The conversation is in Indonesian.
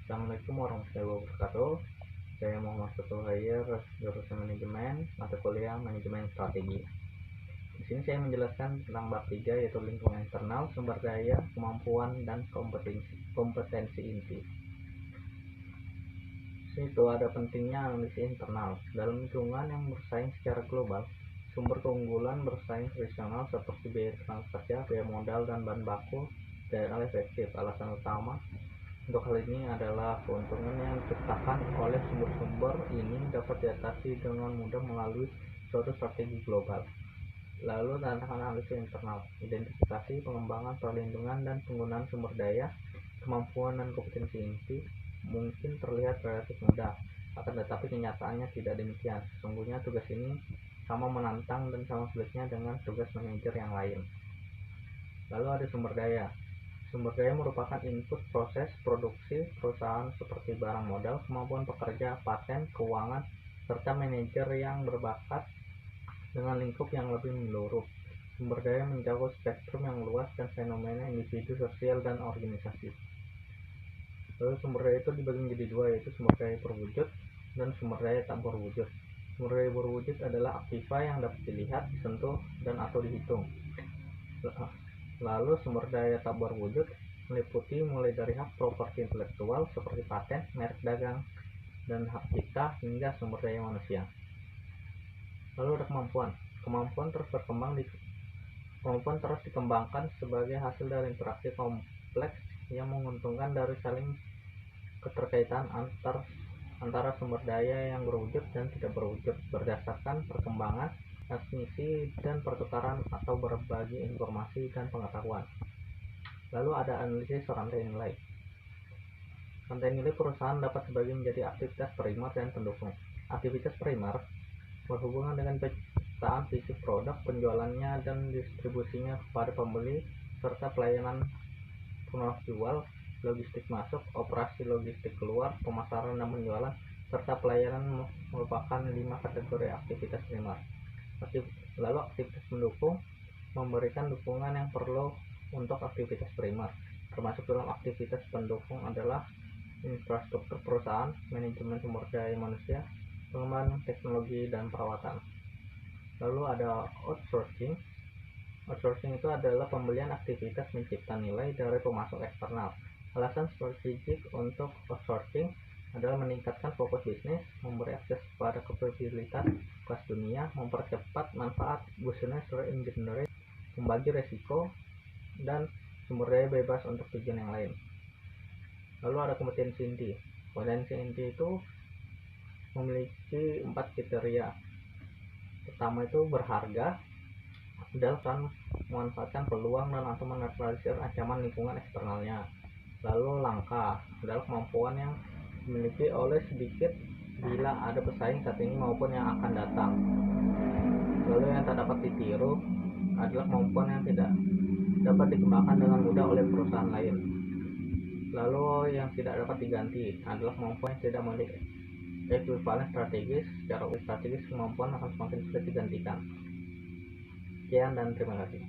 Assalamualaikum warahmatullahi wabarakatuh. Saya Muhammad Fatul Khair, jurusan manajemen, mata kuliah manajemen strategi. Di sini saya menjelaskan tentang bab 3, yaitu lingkungan internal, sumber daya, kemampuan, dan kompetensi inti. Itu ada pentingnya analisis internal. Dalam lingkungan yang bersaing secara global, sumber keunggulan bersaing tradisional seperti biaya tenaga kerja, biaya modal, dan bahan baku tidak efektif. Alasan utama untuk hal ini adalah keuntungan yang diciptakan oleh sumber-sumber ini dapat diatasi dengan mudah melalui suatu strategi global. Lalu tantangan analisis internal, identifikasi, pengembangan, perlindungan, dan penggunaan sumber daya, kemampuan dan kompetensi inti mungkin terlihat relatif mudah, akan tetapi kenyataannya tidak demikian. Sesungguhnya tugas ini sama menantang dan sama sulitnya dengan tugas manajer yang lain. Lalu ada sumber daya. Sumber daya merupakan input proses produksi perusahaan seperti barang modal, kemampuan pekerja, paten, keuangan, serta manajer yang berbakat dengan lingkup yang lebih menyeluruh. Sumber daya mencakup spektrum yang luas dan fenomena individu, sosial, dan organisasi. Lalu sumber daya itu dibagi menjadi dua, yaitu sumber daya berwujud dan sumber daya tak berwujud. Sumber daya berwujud adalah aktiva yang dapat dilihat, disentuh, dan atau dihitung. Lalu sumber daya tak berwujud meliputi mulai dari hak properti intelektual seperti paten, merek dagang, dan hak cipta hingga sumber daya manusia. Lalu ada kemampuan. Kemampuan terus dikembangkan sebagai hasil dari interaksi kompleks yang menguntungkan dari saling keterkaitan antara sumber daya yang berwujud dan tidak berwujud berdasarkan perkembangan, transmisi, dan pertukaran atau berbagi informasi dan pengetahuan. Lalu ada analisis rantai nilai. Rantai nilai perusahaan dapat dibagi menjadi aktivitas primer dan pendukung. Aktivitas primer berhubungan dengan penciptaan fisik produk, penjualannya dan distribusinya kepada pembeli, serta pelayanan penarik jual, logistik masuk, operasi logistik keluar, pemasaran dan penjualan, serta pelayanan merupakan 5 kategori aktivitas primer. Lalu aktivitas pendukung memberikan dukungan yang perlu untuk aktivitas primer. Termasuk dalam aktivitas pendukung adalah infrastruktur perusahaan, manajemen sumber daya manusia, pengembangan teknologi, dan perawatan. Lalu ada outsourcing. Outsourcing itu adalah pembelian aktivitas mencipta nilai dari pemasok eksternal. Alasan strategik untuk outsourcing adalah meningkatkan fokus bisnis, memberi akses pada kapabilitas kelas dunia, mempercepat manfaat business reengineering, membagi resiko, dan sumber daya bebas untuk tujuan yang lain. Lalu ada kompetensi inti. Kompetensi inti itu memiliki 4 kriteria. Pertama itu berharga, dalam memanfaatkan peluang dan atau menetralisir ancaman lingkungan eksternalnya. Lalu langka adalah kemampuan yang dimiliki oleh sedikit bila ada pesaing saat ini maupun yang akan datang. Lalu yang tak dapat ditiru adalah kemampuan yang tidak dapat dikembangkan dengan mudah oleh perusahaan lain. Lalu yang tidak dapat diganti adalah kemampuan yang tidak memiliki ekuivalen strategis. Secara strategis kemampuan akan semakin sulit digantikan. Sekian dan terima kasih.